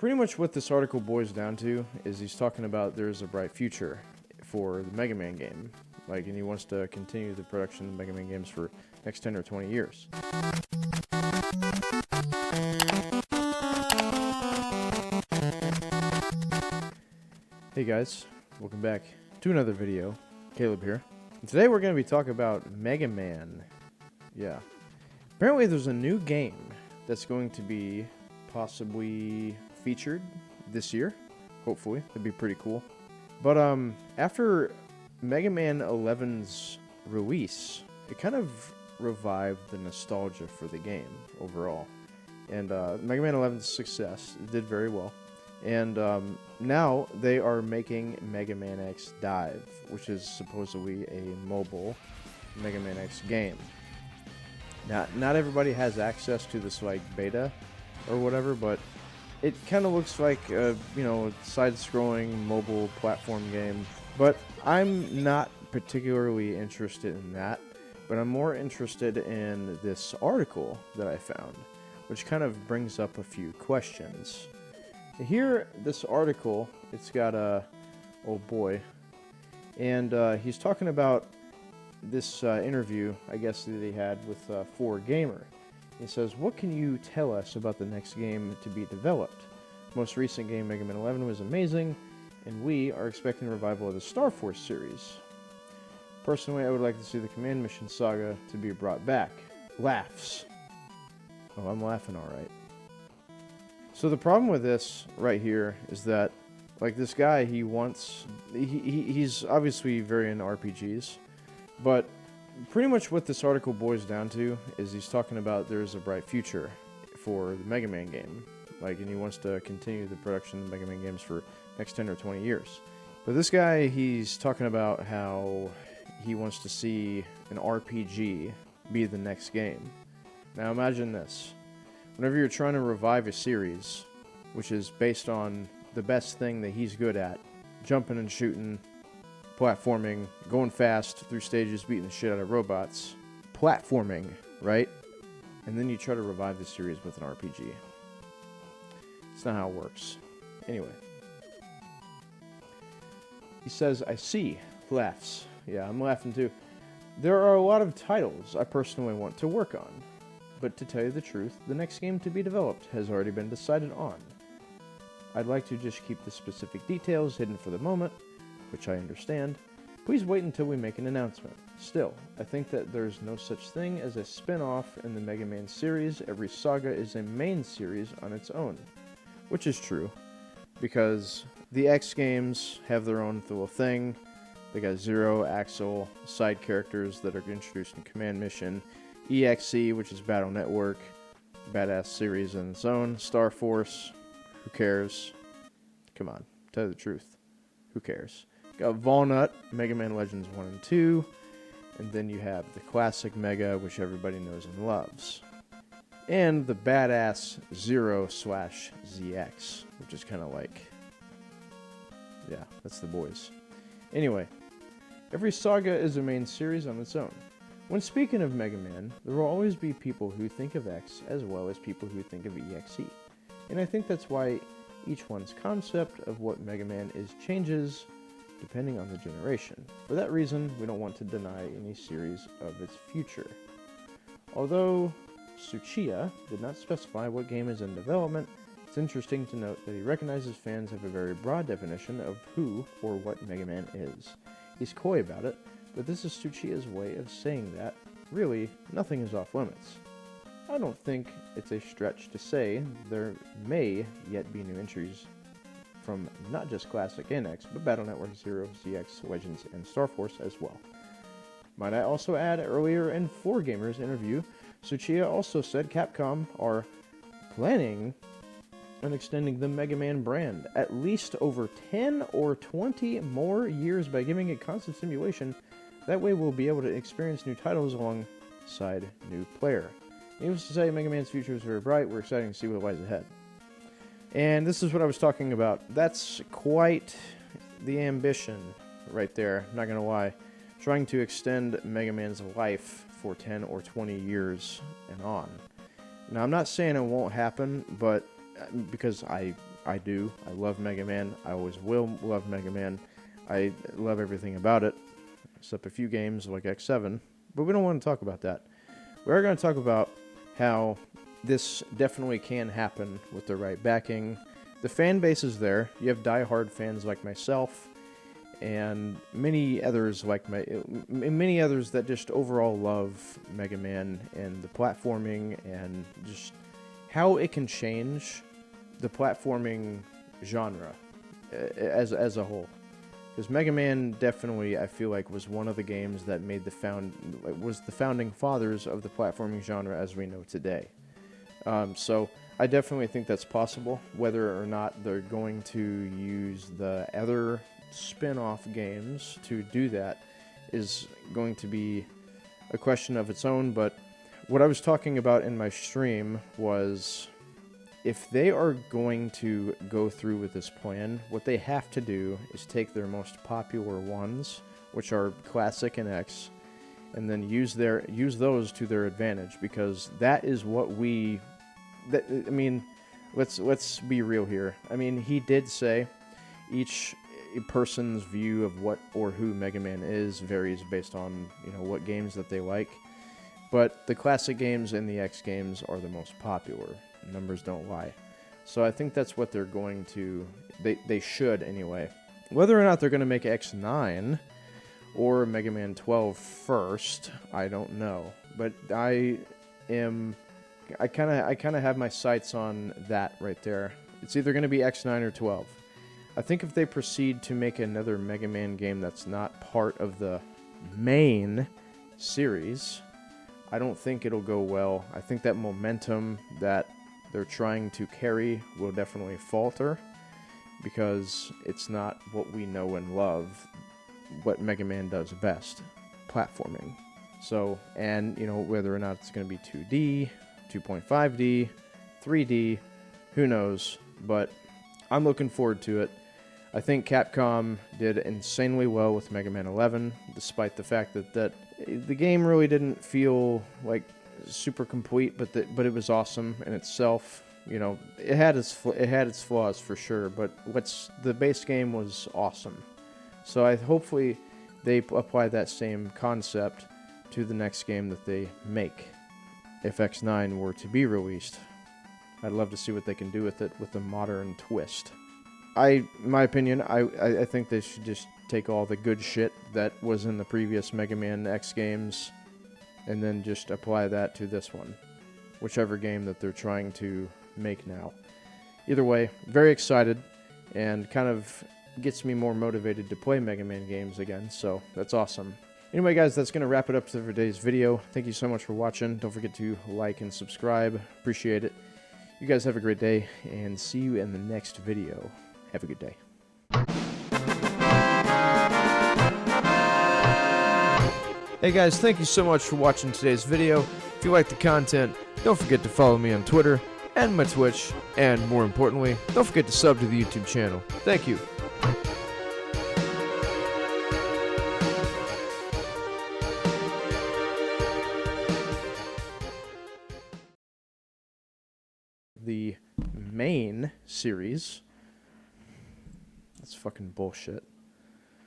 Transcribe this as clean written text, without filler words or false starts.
pretty much what this article boils down to is he's talking about there's a bright future for the Mega Man game. And he wants to continue the production of Mega Man games for next 10 or 20 years. Hey guys, welcome back to another video. Caleb here. And today we're going to be talking about Mega Man. Yeah. Apparently there's a new game that's going to be possibly featured this year. Hopefully. That'd be pretty cool. But after Mega Man 11's release, it kind of revived the nostalgia for the game overall. And Mega Man 11's success, it did very well. And now they are making Mega Man X Dive, which is supposedly a mobile Mega Man X game. Now, not everybody has access to this beta or whatever, but it kind of looks like a side-scrolling mobile platform game. But I'm not particularly interested in that, but I'm more interested in this article that I found, which kind of brings up a few questions. Here, this article, it's got a old boy, and he's talking about this interview, I guess, that he had with 4Gamer. He says, "What can you tell us about the next game to be developed? Most recent game, Mega Man 11, was amazing, and we are expecting a revival of the Star Force series. Personally, I would like to see the Command Mission saga to be brought back." Laughs. Oh, I'm laughing all right. So the problem with this right here is that, this guy, he's obviously very into RPGs, but pretty much what this article boils down to is he's talking about there's a bright future for the Mega Man game, and he wants to continue the production of Mega Man games for next 10 or 20 years. But this guy, he's talking about how he wants to see an RPG be the next game. Now imagine this. Whenever you're trying to revive a series, which is based on the best thing that he's good at, jumping and shooting, platforming, going fast through stages, beating the shit out of robots, platforming, right? And then you try to revive the series with an RPG. It's not how it works. Anyway. He says, "I see." Laughs. Yeah, I'm laughing too. "There are a lot of titles I personally want to work on. But to tell you the truth, the next game to be developed has already been decided on. I'd like to just keep the specific details hidden for the moment, which I understand. Please wait until we make an announcement. Still, I think that there's no such thing as a spin-off in the Mega Man series. Every saga is a main series on its own." Which is true, because the X games have their own little thing. They got Zero, Axel, side characters that are introduced in Command Mission, EXE, which is Battle Network, badass series in its own, Star Force, who cares? Come on, tell you the truth, who cares? Got Walnut, Mega Man Legends 1 and 2, and then you have the classic Mega, which everybody knows and loves. And the badass Zero/ZX, which is kind of yeah, that's the boys. Anyway, every saga is a main series on its own. When speaking of Mega Man, there will always be people who think of X as well as people who think of EXE. And I think that's why each one's concept of what Mega Man is changes depending on the generation. For that reason, we don't want to deny any series of its future. Although Tsuchiya did not specify what game is in development, it's interesting to note that he recognizes fans have a very broad definition of who or what Mega Man is. He's coy about it, but this is Tsuchiya's way of saying that, really, nothing is off limits. I don't think it's a stretch to say there may yet be new entries from not just Classic and X, but Battle Network, Zero, ZX, Legends, and Star Force as well. Might I also add, earlier in 4Gamer's interview, Tsuchiya also said Capcom are planning on extending the Mega Man brand at least over 10 or 20 more years by giving it constant simulation. That way we'll be able to experience new titles alongside new player. Needless to say, Mega Man's future is very bright. We're excited to see what lies ahead. And this is what I was talking about. That's quite the ambition right there, not gonna lie. Trying to extend Mega Man's life for 10 or 20 years and on. Now, I'm not saying it won't happen, but because I do. I love Mega Man. I always will love Mega Man. I love everything about it, except a few games like X7. But we don't want to talk about that. We are going to talk about how this definitely can happen with the right backing. The fan base is there. You have die-hard fans like myself, and many others that just overall love Mega Man and the platforming and just how it can change the platforming genre as a whole. Because Mega Man definitely, I feel like, was one of the games that made the founding fathers of the platforming genre as we know today. So I definitely think that's possible. Whether or not they're going to use the other spin-off games to do that is going to be a question of its own. But what I was talking about in my stream was, if they are going to go through with this plan, what they have to do is take their most popular ones, which are Classic and X, and then use those to their advantage, because that is what I mean, let's be real here. I mean, he did say each person's view of what or who Mega Man is varies based on, what games that they like. But the classic games and the X games are the most popular. Numbers don't lie. So I think that's what they're going to... They should, anyway. Whether or not they're going to make X9 or Mega Man 12 first, I don't know. But I kind of have my sights on that right there. It's either going to be X9 or 12. I think if they proceed to make another Mega Man game that's not part of the main series, I don't think it'll go well. I think that momentum that they're trying to carry will definitely falter, because it's not what we know and love, what Mega Man does best, platforming. So, and, whether or not it's going to be 2D, 2.5D, 3D, who knows, but I'm looking forward to it. I think Capcom did insanely well with Mega Man 11, despite the fact that the game really didn't feel like super complete, but it was awesome in itself. It had its flaws for sure, but the base game was awesome. So hopefully they apply that same concept to the next game that they make. If X9 were to be released, I'd love to see what they can do with it with a modern twist. In my opinion, I think they should just take all the good shit that was in the previous Mega Man X games and then just apply that to this one, whichever game that they're trying to make now. Either way, very excited, and kind of gets me more motivated to play Mega Man games again, so that's awesome. Anyway, guys, that's going to wrap it up for today's video. Thank you so much for watching. Don't forget to like and subscribe. Appreciate it. You guys have a great day, and see you in the next video. Have a good day. Hey guys, thank you so much for watching today's video. If you like the content, don't forget to follow me on Twitter and my Twitch, and more importantly, don't forget to sub to the YouTube channel. Thank you. The main series... That's fucking bullshit.